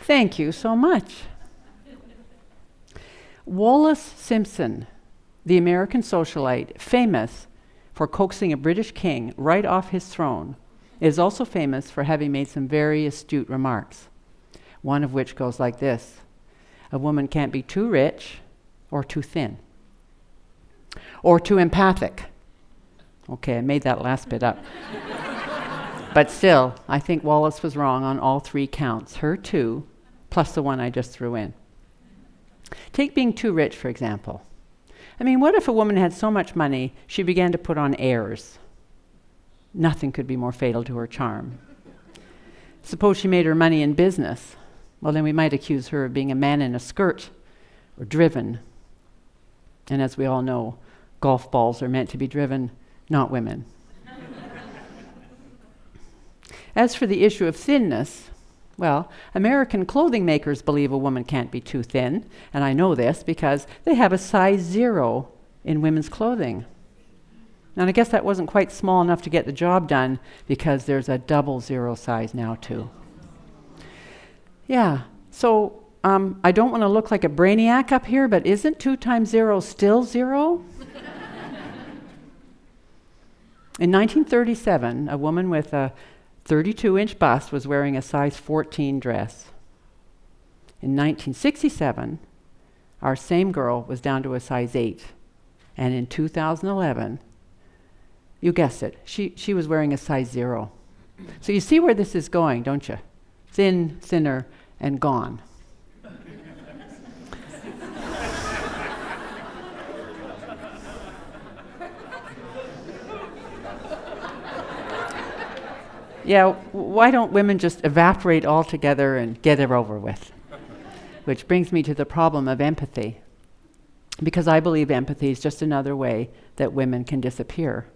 Thank you so much. Wallis Simpson, the American socialite, famous for coaxing a British king right off his throne, is also famous for having made some very astute remarks, one of which goes like this: a woman can't be too rich or too thin or too empathic. Okay, I made that last bit up. But still, I think Wallis was wrong on all three counts, her too, plus the one I just threw in. Take being too rich, for example. I mean, what if a woman had so much money she began to put on airs? Nothing could be more fatal to her charm. Suppose she made her money in business. Well, then we might accuse her of being a man in a skirt or driven. And as we all know, golf balls are meant to be driven, not women. As for the issue of thinness, well, American clothing makers believe a woman can't be too thin, and I know this because they have a size 0 in women's clothing. And I guess that wasn't quite small enough to get the job done because there's a 00 size now too. Yeah, so I don't want to look like a brainiac up here, but isn't 2 times 0 still 0? In 1937, a woman with a 32-inch bust was wearing a size 14 dress. In 1967, our same girl was down to a size 8. And in 2011, you guessed it, she was wearing a size 0. So you see where this is going, don't you? Thin, thinner, and gone. Yeah, why don't women just evaporate altogether and get it over with? Which brings me to the problem of empathy. Because I believe empathy is just another way that women can disappear.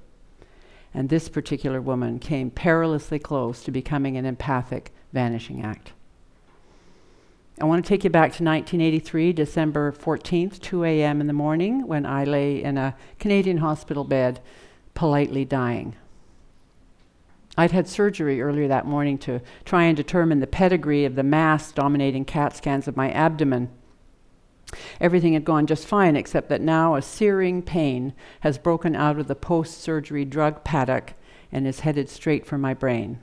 And this particular woman came perilously close to becoming an empathic vanishing act. I want to take you back to 1983, December 14th, 2 a.m. in the morning, when I lay in a Canadian hospital bed, politely dying. I'd had surgery earlier that morning to try and determine the pedigree of the mass dominating CAT scans of my abdomen. Everything had gone just fine, except that now a searing pain has broken out of the post-surgery drug paddock and is headed straight for my brain.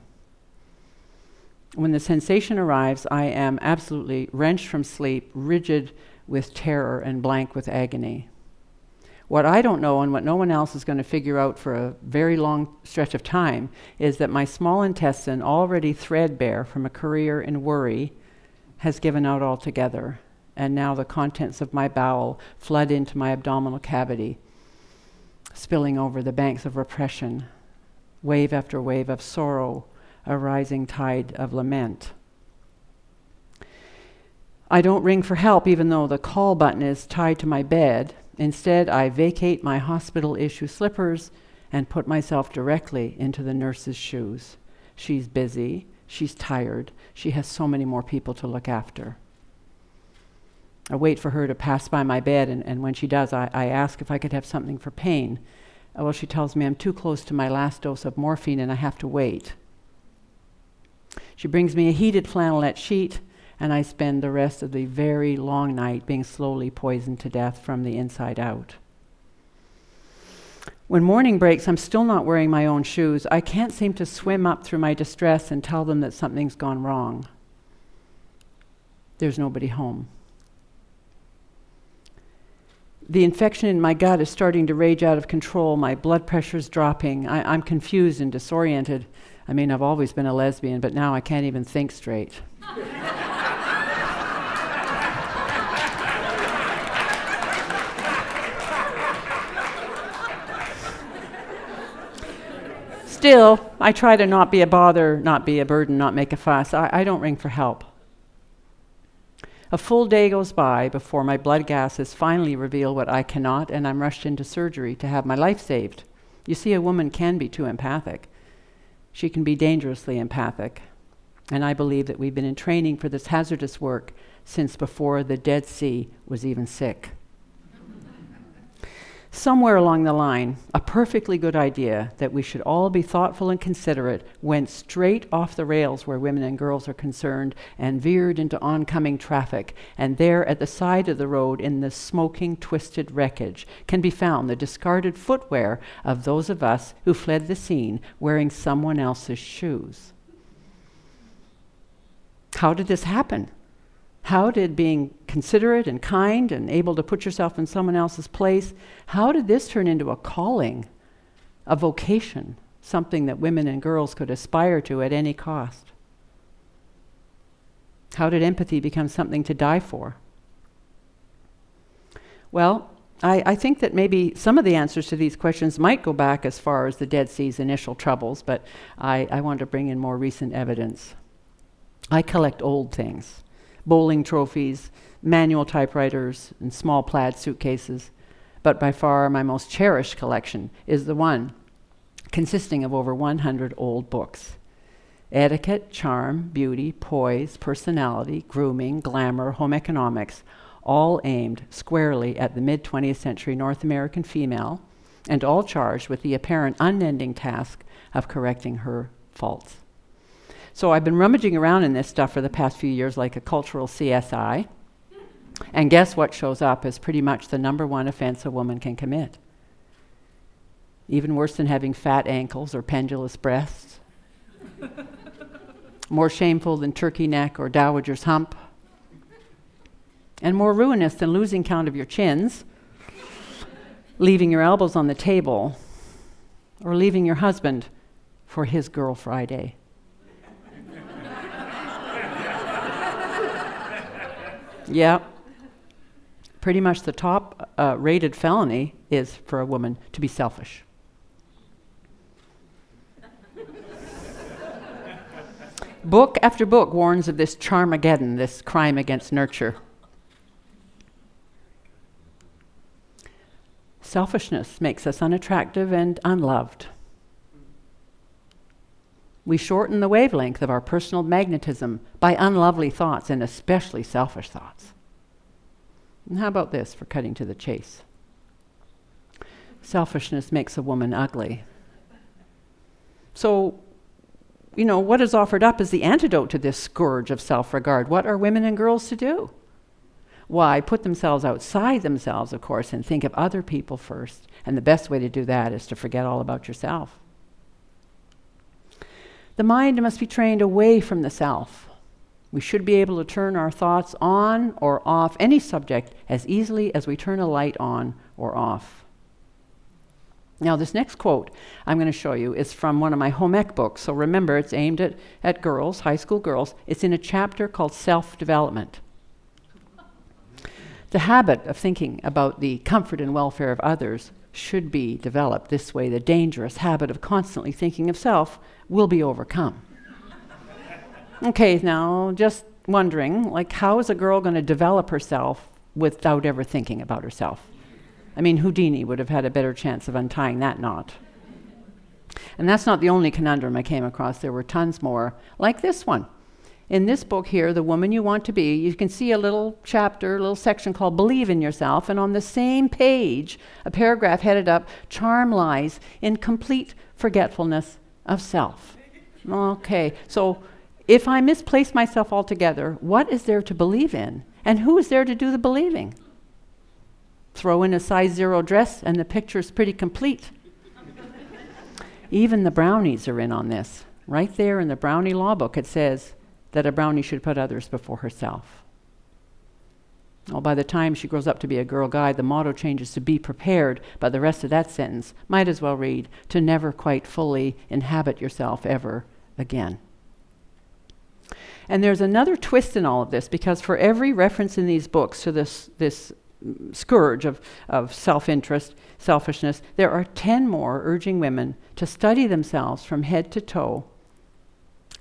When the sensation arrives, I am absolutely wrenched from sleep, rigid with terror and blank with agony. What I don't know, and what no one else is going to figure out for a very long stretch of time, is that my small intestine, already threadbare from a career in worry, has given out altogether, and now the contents of my bowel flood into my abdominal cavity, spilling over the banks of repression, wave after wave of sorrow, a rising tide of lament. I don't ring for help, even though the call button is tied to my bed. Instead, I vacate my hospital-issue slippers and put myself directly into the nurse's shoes. She's busy, she's tired, she has so many more people to look after. I wait for her to pass by my bed, and when she does, I ask if I could have something for pain. Well, she tells me I'm too close to my last dose of morphine and I have to wait. She brings me a heated flannelette sheet, and I spend the rest of the very long night being slowly poisoned to death from the inside out. When morning breaks, I'm still not wearing my own shoes. I can't seem to swim up through my distress and tell them that something's gone wrong. There's nobody home. The infection in my gut is starting to rage out of control. My blood pressure's dropping. I'm confused and disoriented. I mean, I've always been a lesbian, but now I can't even think straight. Still, I try to not be a bother, not be a burden, not make a fuss. I don't ring for help. A full day goes by before my blood gases finally reveal what I cannot, and I'm rushed into surgery to have my life saved. You see, a woman can be too empathic. She can be dangerously empathic. And I believe that we've been in training for this hazardous work since before the Dead Sea was even sick. Somewhere along the line, a perfectly good idea that we should all be thoughtful and considerate went straight off the rails where women and girls are concerned and veered into oncoming traffic. And there at the side of the road in the smoking, twisted wreckage can be found the discarded footwear of those of us who fled the scene wearing someone else's shoes. How did this happen? How did being considerate and kind and able to put yourself in someone else's place, how did this turn into a calling, a vocation, something that women and girls could aspire to at any cost? How did empathy become something to die for? Well, I think that maybe some of the answers to these questions might go back as far as the Dead Sea's initial troubles, but I want to bring in more recent evidence. I collect old things. Bowling trophies, manual typewriters, and small plaid suitcases. But by far my most cherished collection is the one consisting of over 100 old books. Etiquette, charm, beauty, poise, personality, grooming, glamour, home economics, all aimed squarely at the mid-20th century North American female, and all charged with the apparent unending task of correcting her faults. So I've been rummaging around in this stuff for the past few years like a cultural CSI. And guess what shows up as pretty much the number one offense a woman can commit? Even worse than having fat ankles or pendulous breasts. More shameful than turkey neck or dowager's hump. And more ruinous than losing count of your chins, leaving your elbows on the table, or leaving your husband for his Girl Friday. Yeah, pretty much the top rated felony is for a woman to be selfish. Book after book warns of this charmageddon, this crime against nurture. Selfishness makes us unattractive and unloved. We shorten the wavelength of our personal magnetism by unlovely thoughts, and especially selfish thoughts. And how about this for cutting to the chase? Selfishness makes a woman ugly. So, what is offered up as the antidote to this scourge of self-regard? What are women and girls to do? Why, put themselves outside themselves, of course, and think of other people first. And the best way to do that is to forget all about yourself. The mind must be trained away from the self. We should be able to turn our thoughts on or off any subject as easily as we turn a light on or off. Now, this next quote I'm going to show you is from one of my home ec books. So remember, it's aimed at girls, high school girls. It's in a chapter called Self-Development. The habit of thinking about the comfort and welfare of others should be developed. This way, the dangerous habit of constantly thinking of self will be overcome. Okay, now just wondering, how is a girl going to develop herself without ever thinking about herself? I mean, Houdini would have had a better chance of untying that knot. And that's not the only conundrum I came across. There were tons more, like this one. In this book here, The Woman You Want to Be, you can see a little chapter, a little section called Believe in Yourself, and on the same page, a paragraph headed up, Charm Lies in Complete Forgetfulness of Self. Okay, so if I misplace myself altogether, what is there to believe in? And who is there to do the believing? Throw in a size 0 dress and the picture's pretty complete. Even the brownies are in on this. Right there in the brownie law book, it says that a brownie should put others before herself. Well, by the time she grows up to be a girl guide, the motto changes to be prepared, but the rest of that sentence might as well read, to never quite fully inhabit yourself ever again. And there's another twist in all of this, because for every reference in these books to this scourge of self-interest, selfishness, there are 10 more urging women to study themselves from head to toe,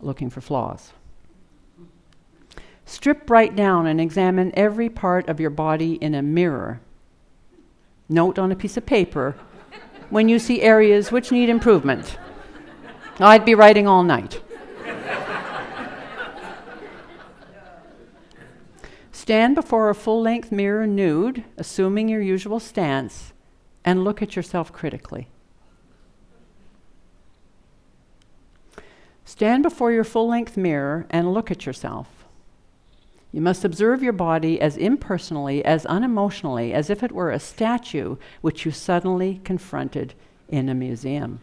looking for flaws. Strip right down and examine every part of your body in a mirror. Note on a piece of paper when you see areas which need improvement. I'd be writing all night. Stand before a full-length mirror nude, assuming your usual stance, and look at yourself critically. Stand before your full-length mirror and look at yourself. You must observe your body as impersonally, as unemotionally, as if it were a statue which you suddenly confronted in a museum.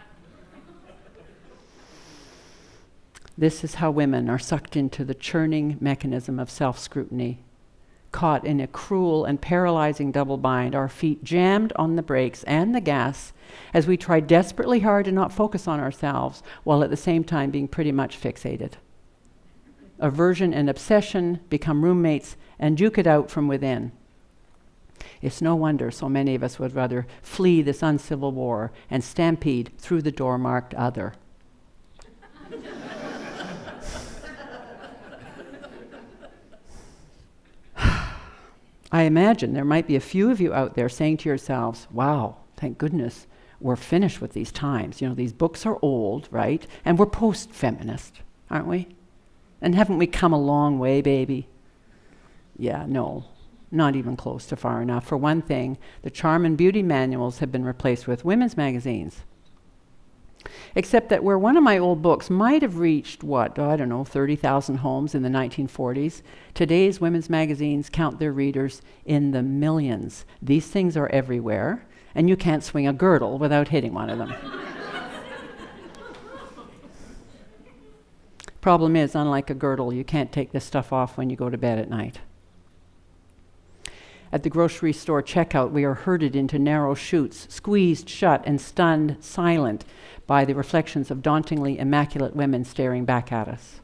This is how women are sucked into the churning mechanism of self-scrutiny, caught in a cruel and paralyzing double bind, our feet jammed on the brakes and the gas as we try desperately hard to not focus on ourselves while at the same time being pretty much fixated. Aversion and obsession become roommates and duke it out from within. It's no wonder so many of us would rather flee this uncivil war and stampede through the door marked other. I imagine there might be a few of you out there saying to yourselves, wow, thank goodness we're finished with these times. You know, these books are old, right? And we're post-feminist, aren't we? And haven't we come a long way, baby? Yeah, no, not even close to far enough. For one thing, the charm and beauty manuals have been replaced with women's magazines. Except that where one of my old books might have reached, 30,000 homes in the 1940s, today's women's magazines count their readers in the millions. These things are everywhere, and you can't swing a girdle without hitting one of them. Problem is, unlike a girdle, you can't take this stuff off when you go to bed at night. At the grocery store checkout, we are herded into narrow chutes, squeezed shut and stunned silent by the reflections of dauntingly immaculate women staring back at us.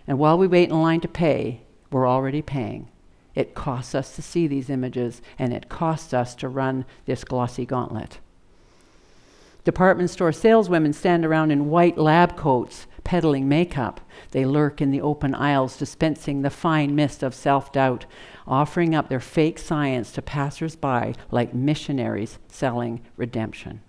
And while we wait in line to pay, we're already paying. It costs us to see these images, and it costs us to run this glossy gauntlet. Department store saleswomen stand around in white lab coats, peddling makeup. They lurk in the open aisles, dispensing the fine mist of self-doubt, offering up their fake science to passers-by like missionaries selling redemption.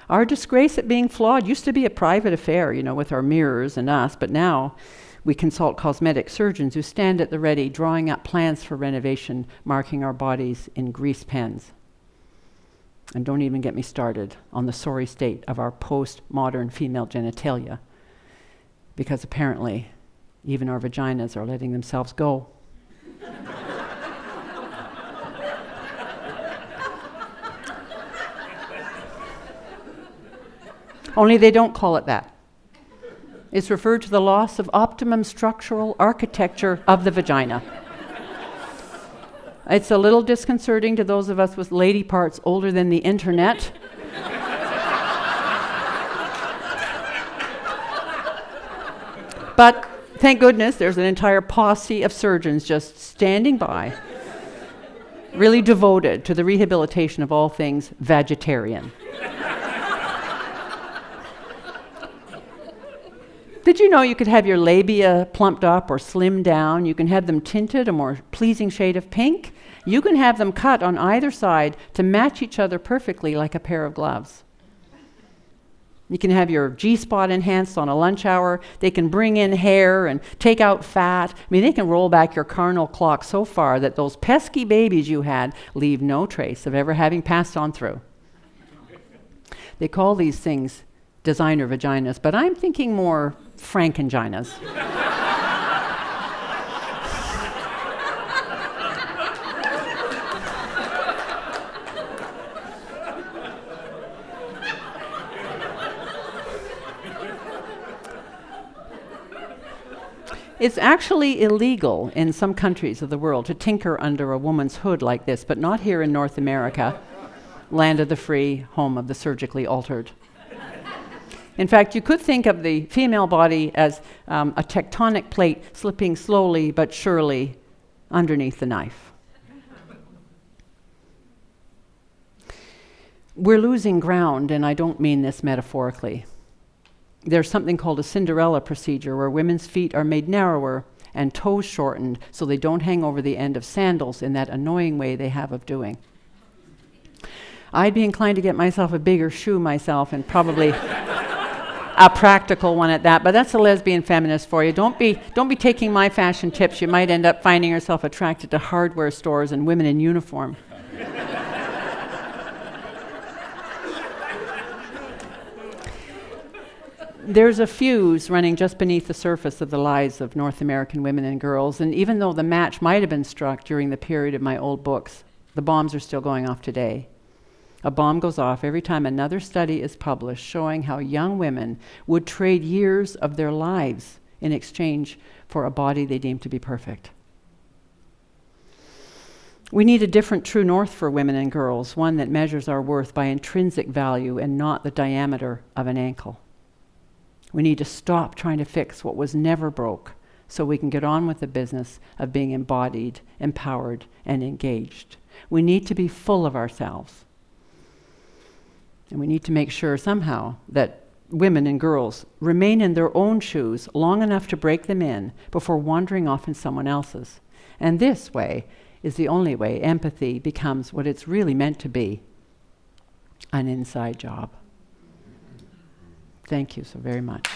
Our disgrace at being flawed used to be a private affair, with our mirrors and us, but now we consult cosmetic surgeons who stand at the ready, drawing up plans for renovation, marking our bodies in grease pens. And don't even get me started on the sorry state of our post-modern female genitalia, because apparently even our vaginas are letting themselves go. Only they don't call it that. It's referred to the loss of optimum structural architecture of the vagina. It's a little disconcerting to those of us with lady parts older than the internet. But thank goodness there's an entire posse of surgeons just standing by, really devoted to the rehabilitation of all things vegetarian. Did you know you could have your labia plumped up or slimmed down? You can have them tinted a more pleasing shade of pink. You can have them cut on either side to match each other perfectly like a pair of gloves. You can have your G-spot enhanced on a lunch hour. They can bring in hair and take out fat. They can roll back your carnal clock so far that those pesky babies you had leave no trace of ever having passed on through. They call these things designer vaginas, but I'm thinking more Frankenginas. It's actually illegal in some countries of the world to tinker under a woman's hood like this, but not here in North America, land of the free, home of the surgically altered. In fact, you could think of the female body as a tectonic plate slipping slowly but surely underneath the knife. We're losing ground, and I don't mean this metaphorically. There's something called a Cinderella procedure where women's feet are made narrower and toes shortened so they don't hang over the end of sandals in that annoying way they have of doing. I'd be inclined to get myself a bigger shoe myself, and probably a practical one at that, but that's a lesbian feminist for you. Don't be taking my fashion tips. You might end up finding yourself attracted to hardware stores and women in uniform. There's a fuse running just beneath the surface of the lives of North American women and girls, and even though the match might have been struck during the period of my old books, the bombs are still going off today. A bomb goes off every time another study is published showing how young women would trade years of their lives in exchange for a body they deem to be perfect. We need a different true north for women and girls, one that measures our worth by intrinsic value and not the diameter of an ankle. We need to stop trying to fix what was never broke so we can get on with the business of being embodied, empowered, and engaged. We need to be full of ourselves. And we need to make sure somehow that women and girls remain in their own shoes long enough to break them in before wandering off in someone else's. And this way is the only way empathy becomes what it's really meant to be, an inside job. Thank you so very much.